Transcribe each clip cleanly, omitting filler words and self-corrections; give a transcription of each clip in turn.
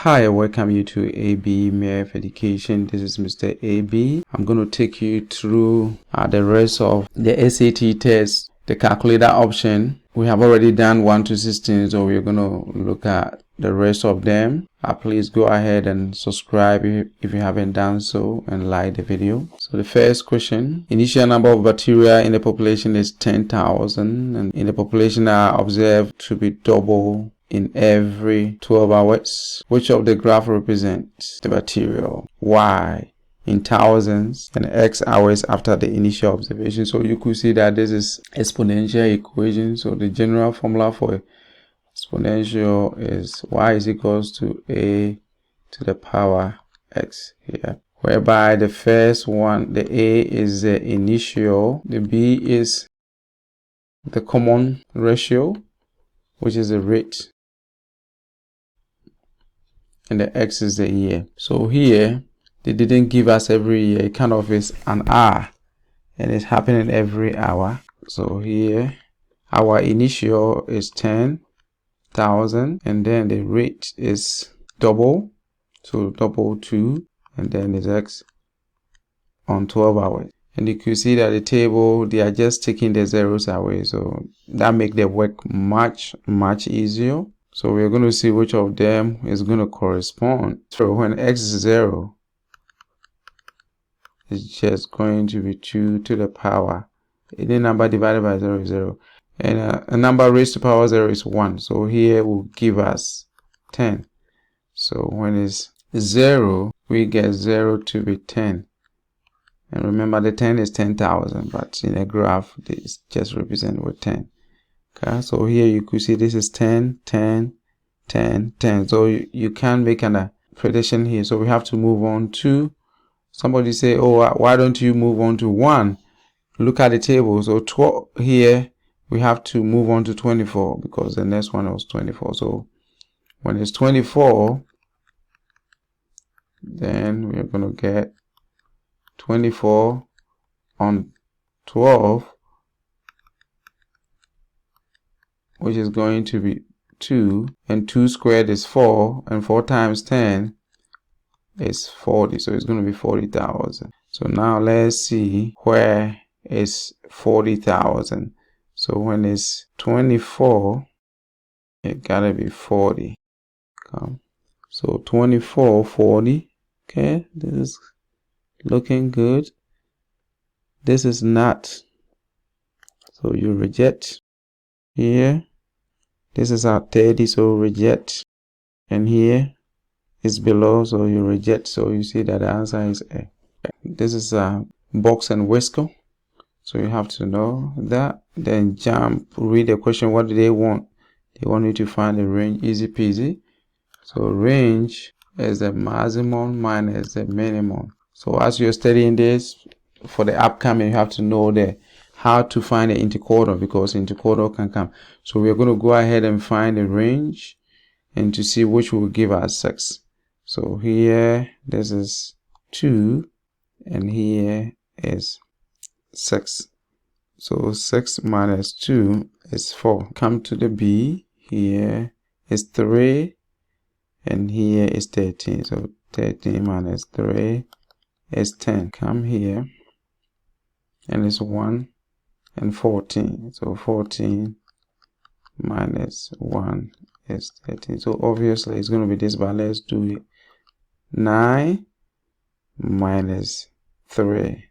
Hi, I welcome you to AB MEF Education. This is Mr. AB. I'm going to take you through the rest of the SAT test, the calculator option. We have already done 1 to 16, so we're going to look at the rest of them. Please go ahead and subscribe if you haven't done so, and like the video. So the first question, initial number of bacteria in the population is 10,000, and in the population are observed to be double in every 12 hours. Which of the graph represents the bacteria? Y in thousands and X hours after the initial observation. So you could see that this is exponential equation. So the general formula for exponential is y is equals to a to the power x here, whereby the first one, the a is the initial, the b is the common ratio, which is the rate, and the x is the year. So here they didn't give us every year, it kind of is an hour and it's happening every hour. So here our initial is 10,000 and then the rate is double, so double 2, and then is x on 12 hours. And you can see that the table, they are just taking the zeros away, so that makes the work much easier. So we're going to see which of them is going to correspond. So when x is 0, it's just going to be 2 to the power. Any number divided by 0 is 0. And a number raised to power 0 is 1. So here will give us 10. So when it's 0, we get 0 to be 10. And remember the 10 is 10,000, but in a graph, this just represented with 10. Okay, so here you could see this is 10, 10, 10, 10. So you can make a prediction here. So we have to move on to, somebody say, oh, why don't you move on to 1? Look at the table. So 12 here, we have to move on to 24 because the next one was 24. So when it's 24, then we're going to get 24 on 12, which is going to be 2, and 2 squared is 4, and 4 times 10 is 40, so it's going to be 40,000. So now let's see where is 40,000. So when it's 24, it gotta be 40. So 24, 40. Okay, this is looking good. This is not, so you reject here. This is at 30, so reject, and here is below, so you reject. So you see that the answer is A. This is a box and whisker, so you have to know that. Then jump, read the question. What do they want? They want you to find the range. Easy peasy. So range is the maximum minus the minimum. So as you're studying this for the upcoming, you have to know how to find the interquartile, because interquartile can come. So we're going to go ahead and find the range and to see which will give us 6. So here this is 2 and here is 6. So 6 minus 2 is 4. Come to the B. Here is 3 and here is 13. So 13 minus 3 is 10. Come here and it's 1 and 14. So 14 minus 1 is 13. So obviously it's going to be this, but let's do it. 9 minus 3,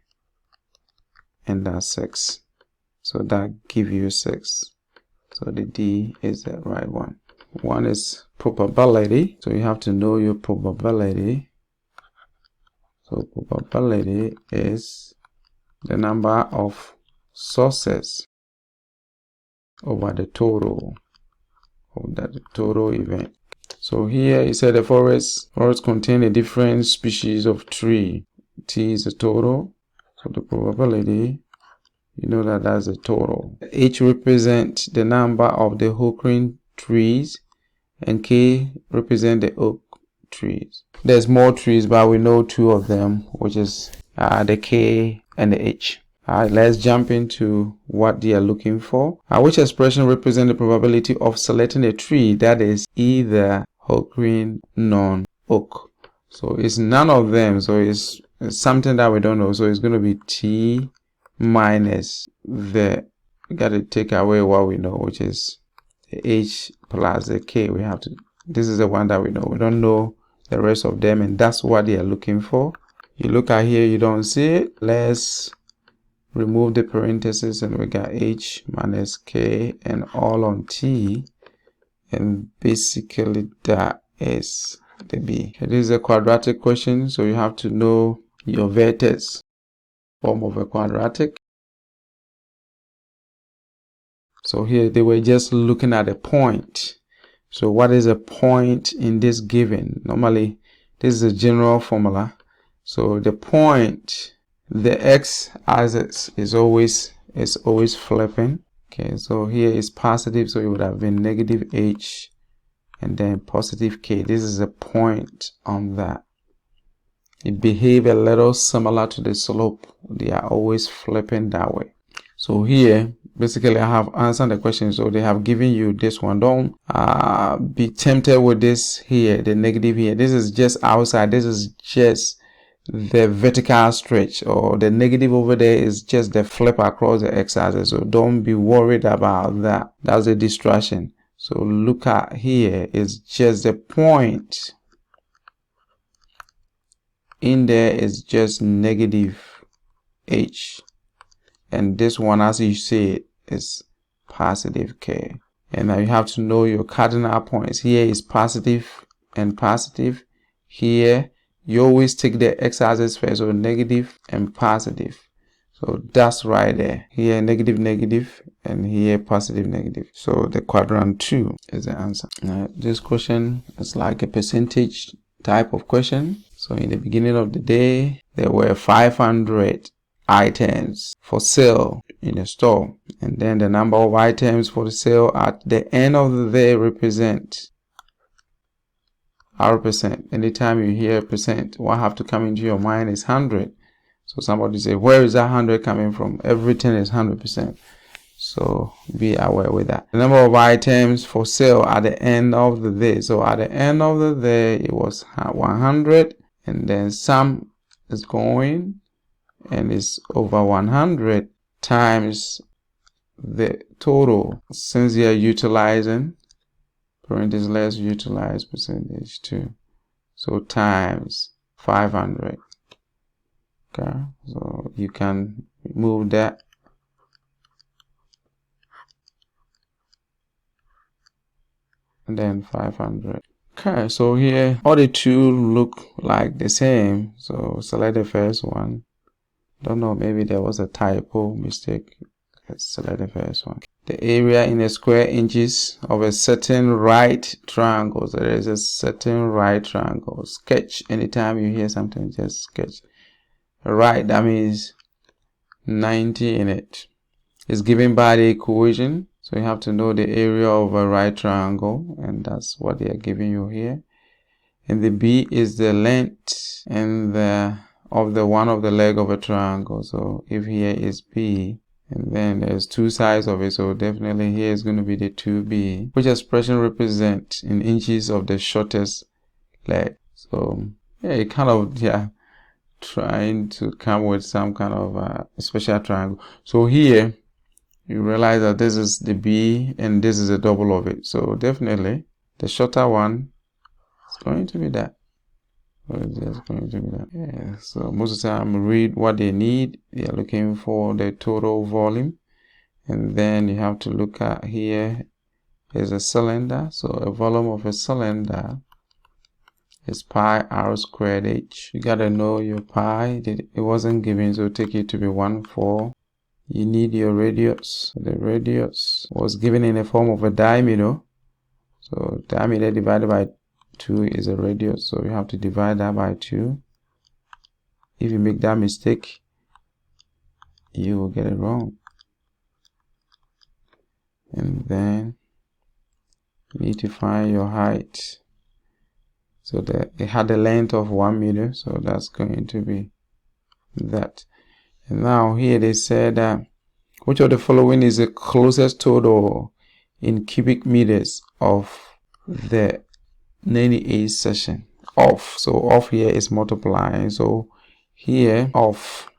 and that's 6. So that gives you 6. So the D is the right one. One is probability. So you have to know your probability. So probability is the number of sources over the total of the total event. So here it said the forest contain a different species of tree. T is the total. So the probability, you know that that's the total. H represents the number of the oaken trees and K represent the oak trees. There's more trees, but we know 2 of them, which is the K and the H. Alright, let's jump into what they are looking for. Which expression represents the probability of selecting a tree that is either oak green, none, oak. So it's none of them. So it's something that we don't know. So it's going to be T minus the, we got to take away what we know, which is the H plus the K. We have to, this is the one that we know. We don't know the rest of them, and that's what they are looking for. You look at here, you don't see it. Let's remove the parentheses, and we got H minus K and all on T, and basically that is the B. It is a quadratic question, so you have to know your vertex form of a quadratic. So here they were just looking at a point. So what is a point in this given? Normally this is a general formula. So the point, the x-axis is always flipping. Okay, so here is positive, so it would have been negative h and then positive k. This is a point on that. It behaves a little similar to the slope. They are always flipping that way. So here basically I have answered the question. So they have given you this one. Don't be tempted with this here, the negative here. This is just outside. This is just the vertical stretch, or the negative over there is just the flip across the x-axis. So don't be worried about that. That's a distraction. So look at here, it's just the point in there is just negative h, and this one, as you see it, is positive k. And now you have to know your cardinal points. Here is positive and positive. Here you always take the x-axis first, so negative and positive. So that's right there. Here negative negative, and here positive negative. So the quadrant 2 is the answer. Now, this question is like a percentage type of question. So in the beginning of the day, there were 500 items for sale in a store, and then the number of items for the sale at the end of the day represent our percent. Anytime you hear percent, what have to come into your mind is 100. So somebody say, where is that 100 coming from? Everything is 100%. So be aware with that. The number of items for sale at the end of the day. So at the end of the day, it was 100, and then some is going and it's over 100 times the total. Since they are utilizing parentheses, let's utilize percentage 2. So times 500. Okay, so you can remove that. And then 500. Okay, so here all the two look like the same. So select the first one. Don't know, maybe there was a typo mistake. Let's select the first one. The area in a square inches of a certain right triangle. So there is a certain right triangle. Sketch. Anytime you hear something, just sketch. Right, that means 90 in it. It's given by the equation. So you have to know the area of a right triangle, and that's what they are giving you here. And the B is the length and of the one of the leg of a triangle. So if here is B, and then there's two sides of it, so definitely here is going to be the 2B, which expression represents in inches of the shortest leg. So yeah, it kind of, yeah, trying to come with some kind of special triangle. So here you realize that this is the B and this is a double of it. So definitely the shorter one is going to be that. So it's just going to be that. Yeah. So most of the time read what they need. They are looking for the total volume. And then you have to look at here is a cylinder. So a volume of a cylinder is pi r squared h. You gotta know your pi. It wasn't given, so take it to be 1/4. You need your radius. The radius was given in the form of a diameter. So diameter divided by 2 is a radius. So you have to divide that by 2. If you make that mistake, you will get it wrong. And then you need to find your height. So it had a length of 1 meter. So that's going to be that. And now here they said which of the following is the closest total in cubic meters of the 98 section off. So off here is multiplying. So here off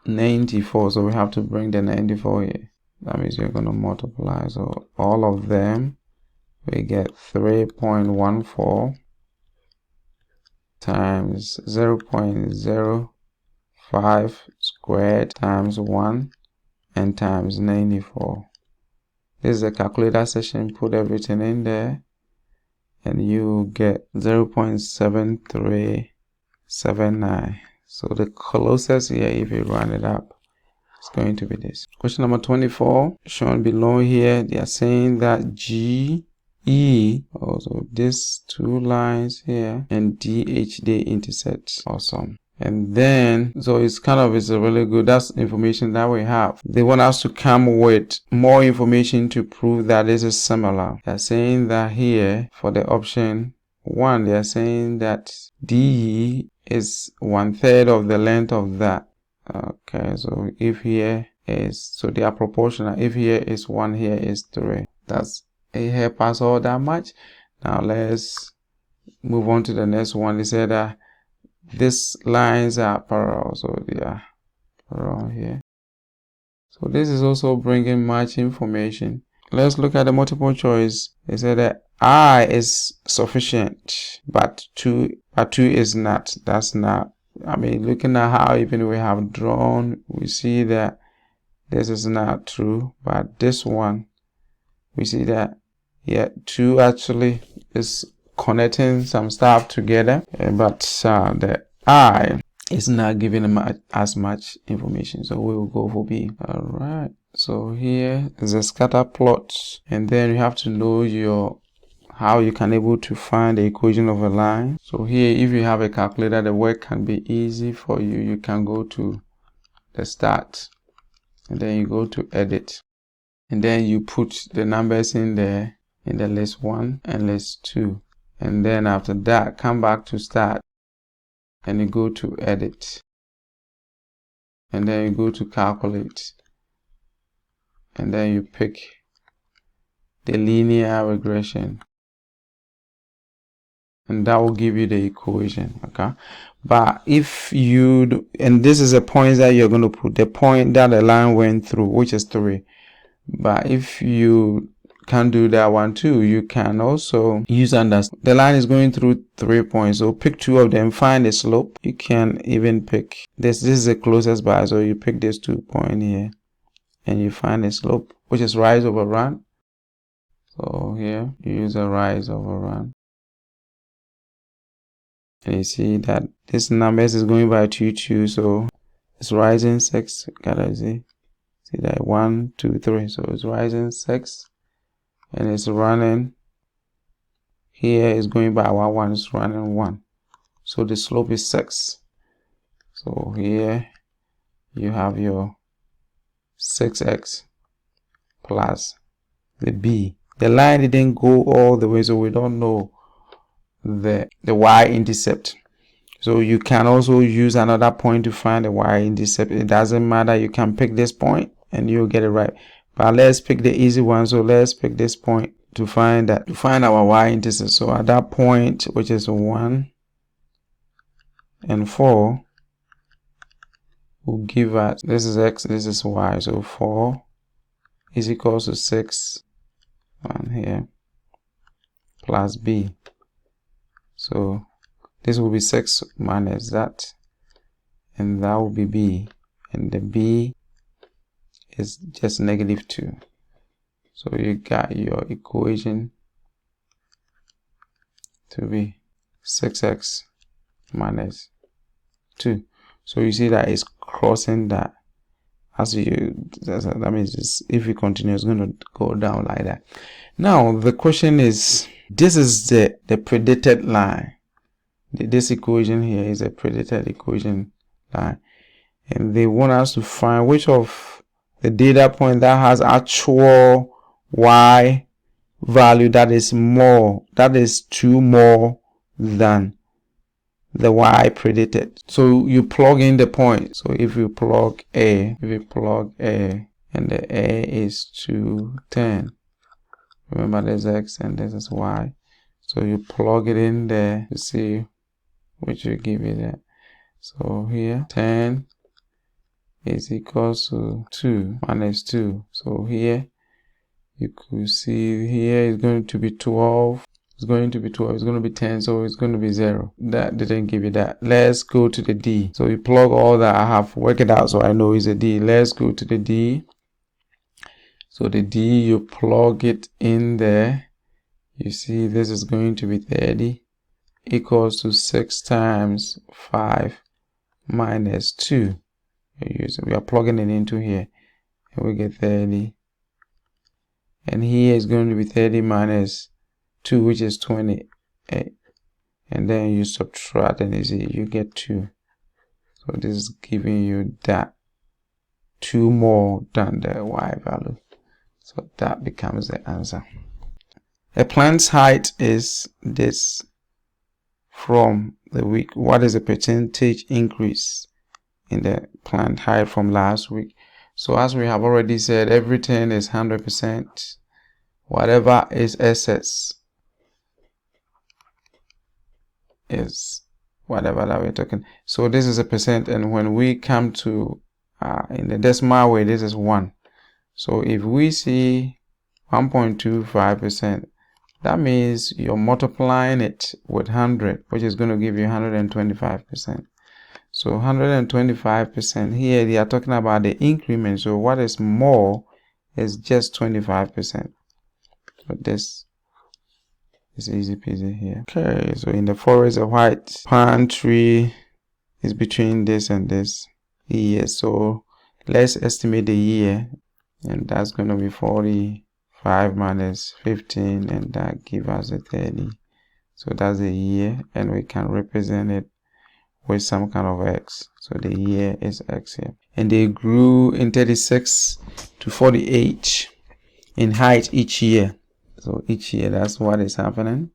94. So we have to bring the 94 here. That means you're going to multiply. So all of them, we get 3.14 times 0.05 squared times 1 and times 94. This is a calculator session. Put everything in there and you get 0.7379. So the closest here, if you run it up, it's going to be this. Question number 24, shown below here, they are saying that GE, also these two lines here, and DH, they intersect. Awesome. And then, so it's a really good, that's information that we have. They want us to come with more information to prove that this is similar. They're saying that here, for the option 1, they're saying that DE is 1/3 of the length of that. Okay, so if here is, so they are proportional. If here is 1, here is 3. That's a help us all that much. Now let's move on to the next one. They said that these lines are parallel, so they are parallel here. So this is also bringing much information. Let's look at the multiple choice. They said that I is sufficient, but 2 is not. That's not. I mean, looking at how even we have drawn, we see that this is not true. But this one, we see that, yeah, 2 actually is connecting some stuff together, but the I is not giving as much information. So we will go for B. All right. So here is a scatter plot, and then you have to know how you can able to find the equation of a line. So here, if you have a calculator, the work can be easy for you. You can go to the start, and then you go to edit, and then you put the numbers in there in the list 1 and list 2, and then after that, come back to start, and you go to edit, and then you go to calculate, and then you pick the linear regression, and that will give you the equation. Okay, but if you and this is a point that you're going to put the point that the line went through, which is 3. But if you can't do that one too, you can also use understand. The line is going through 3 points, so pick 2 of them, find the slope. You can even pick this is the closest by, so you pick this 2 point here and you find the slope, which is rise over run. So here you use a rise over run, and you see that this numbers is going by 2 2, so it's rising 6. Gotta see that 1 2 3, so it's rising 6, and it's running here is going by 1 1, it's running 1, so the slope is 6. So here you have your 6x plus the b. The line didn't go all the way, so we don't know the y-intercept. So you can also use another point to find the y-intercept. It doesn't matter, you can pick this point and you'll get it right. But let's pick the easy one. So let's pick this point to find our y-intercept. So at that point, which is 1 and 4, will give us, this is x, this is y. So 4 is equals to 6, 1 here, plus b. So this will be 6 minus that, and that will be b, and the b is just -2. So you got your equation to be 6x minus 2. So you see that it's crossing that. That means if you continue, it's going to go down like that. Now the question is, this is the predicted line. This equation here is a predicted equation line, and they want us to find which of the data point that has actual y value that is 2 more than the y predicted. So you plug in the point. So if you plug a, and the a is 210, remember there's x and this is y, So you plug it in there to see which will give you that. So here 10 is equals to 2 minus 2. So here you could see here is going to be 12. It's going to be 12. It's going to be 10. So it's going to be 0. That didn't give you that. Let's go to the D. So you plug all that. I have worked it out so I know it's a D. Let's go to the D. So the D, you plug it in there. You see this is going to be 30 equals to 6 times 5 minus 2. We are plugging it into here and we get 30. And here is going to be 30 minus 2, which is 28. And then you subtract and you see you get 2. So this is giving you that 2 more than the Y value. So that becomes the answer. A plant's height is this from the week. What is the percentage increase in the plant height from last week? So as we have already said, everything is 100%. Whatever is excess is whatever that we're talking. So this is a percent, and when we come to in the decimal way, this is 1. So if we see 1.25%, that means you're multiplying it with 100, which is going to give you 125%. So 125% here, they are talking about the increment. So what is more is just 25%. So this is easy peasy here. Okay, so in the forest, a white palm tree is between this and this year. So let's estimate the year, and that's going to be 45 minus 15, and that gives us a 30. So that's a year, and we can represent it with some kind of X. So the year is X here. And they grew in 36 to 48 in height each year. So each year, that's what is happening.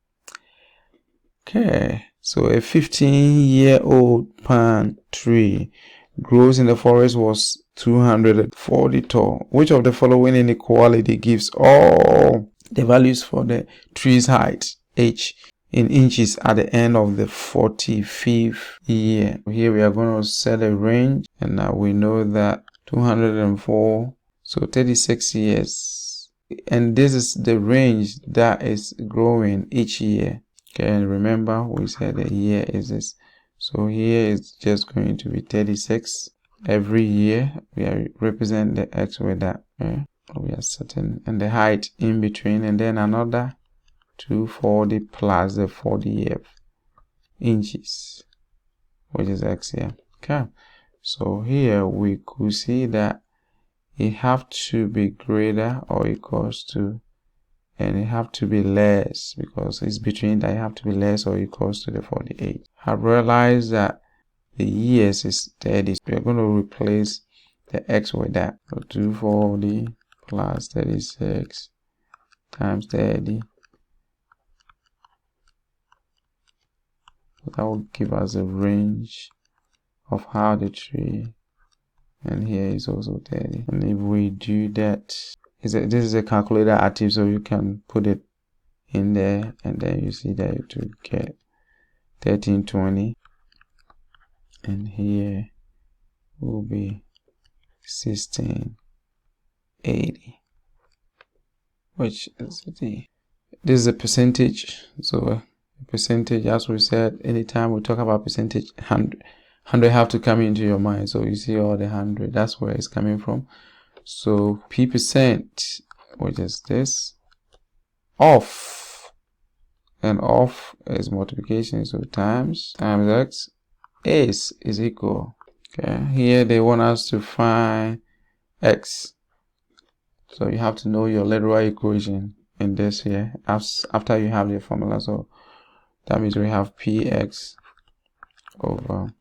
Okay, so a 15-year-old palm tree grows in the forest was 240 tall. Which of the following inequality gives all the values for the tree's height h in inches at the end of the 45th year? Here we are going to set a range, and now we know that 204, so 36 years. And this is the range that is growing each year. Okay, and remember we said the year is this. So here it's just going to be 36 every year. We are represent the X with that. Okay? We are setting, and the height in between, and then another 240 plus the 40th inches, which is X here. Okay, so here we could see that it have to be greater or equals to, and it have to be less, because it's between that. It have to be less or equals to the 48. I've realized that the years is 30. So we're going to replace the X with that. So 240 plus 36 times 30. So that will give us a range of how the tree, and here is also 30. And if we do that, this is a calculator active, so you can put it in there, and then you see that it will get 1320, and here will be 1680, which is this is a percentage. So a percentage, as we said, anytime we talk about percentage, 100 have to come into your mind. So you see all the 100, that's where it's coming from. So p%, which is this, off, and off is multiplication, so times X is equal. Okay, here they want us to find X, so you have to know your literal equation in this here after you have the formula. So that means we have px over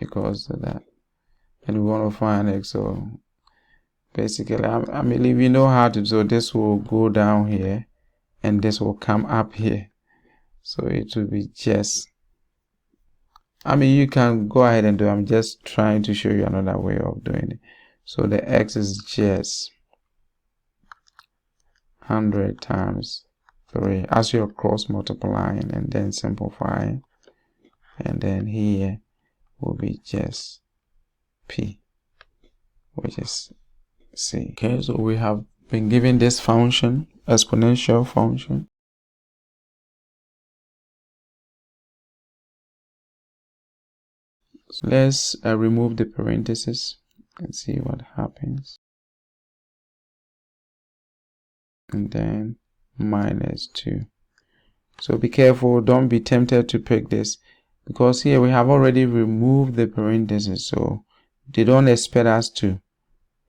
equals to that, and we want to find X. So basically, I mean, if you know how to, so this will go down here and this will come up here. So it will be just, I mean, you can go ahead and do it. I'm just trying to show you another way of doing it. So the X is just 100 times 3 as you're cross multiplying and then simplifying, and then here will be just p, which is c. Okay, so we have been given this function, exponential function. So let's remove the parentheses and see what happens. And then minus 2. So be careful, don't be tempted to pick this, because here we have already removed the parentheses, so they don't expect us to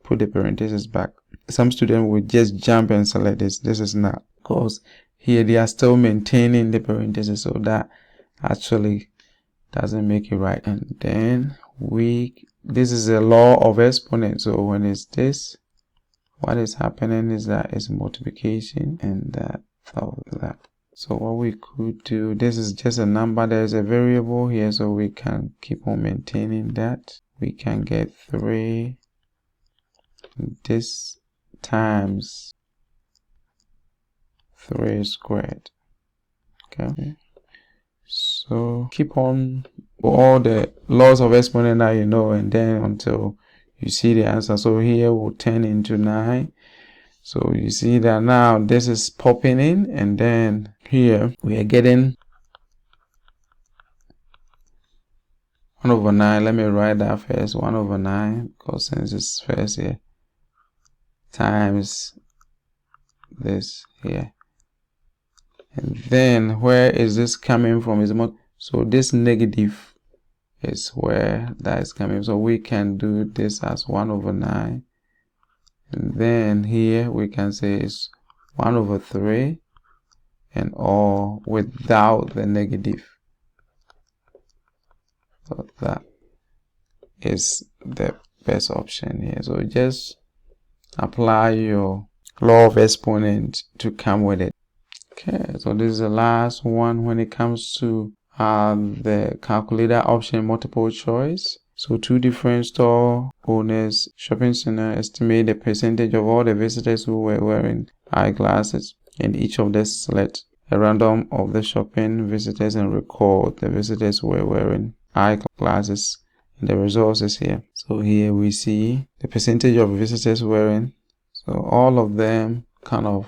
put the parentheses back. Some students will just jump and select this. This is not, because here they are still maintaining the parentheses, so that actually doesn't make it right. And then this is a law of exponents, so when it's this, what is happening is that it's multiplication and that of that. So what we could do, this is just a number, there's a variable here, so we can keep on maintaining that. We can get 3 this times 3 squared. Okay, so keep on all the laws of exponent that you know, and then until you see the answer. So here will turn into 9. So you see that now this is popping in, and then here we are getting 1 over 9. Let me write that first, 1 over 9, because since it's first here, times this here. And then where is this coming from? So this negative is where that is coming. So we can do this as 1 over 9. And then here we can say it's 1 over 3, and all without the negative. So that is the best option here. So just apply your law of exponent to come with it. Okay, so this is the last one when it comes to the calculator option multiple choice. So 2 different store owners, shopping center, estimate the percentage of all the visitors who were wearing eyeglasses, and each of them select a random of the shopping visitors and record the visitors who were wearing eyeglasses, and the results is here. So here we see the percentage of visitors wearing. So all of them kind of,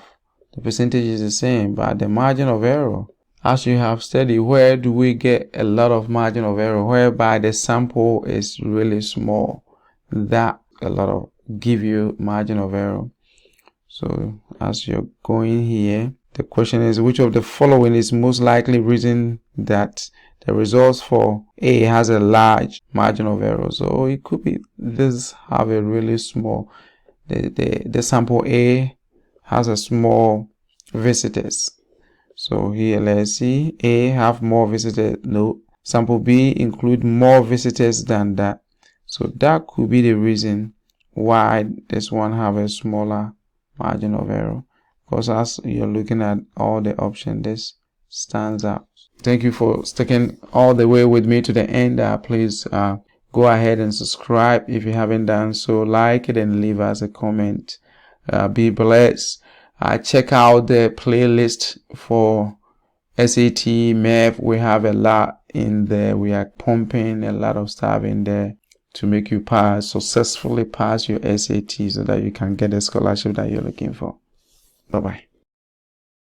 the percentage is the same, but the margin of error, as you have studied, where do we get a lot of margin of error? Whereby the sample is really small, that a lot of give you margin of error. So as you're going here, the question is, which of the following is most likely reason that the results for A has a large margin of error? So it could be this have a really small, the sample A has a small visitors. So here let's see, A have more visitors. No, sample B include more visitors than that. So that could be the reason why this one have a smaller margin of error, because as you're looking at all the options, this stands out. Thank you for sticking all the way with me to the end. Please go ahead and subscribe if you haven't done so. Like it and leave us a comment. Be blessed. Check out the playlist for SAT, Math. We have a lot in there. We are pumping a lot of stuff in there to make you successfully pass your SAT, so that you can get the scholarship that you're looking for. Bye-bye.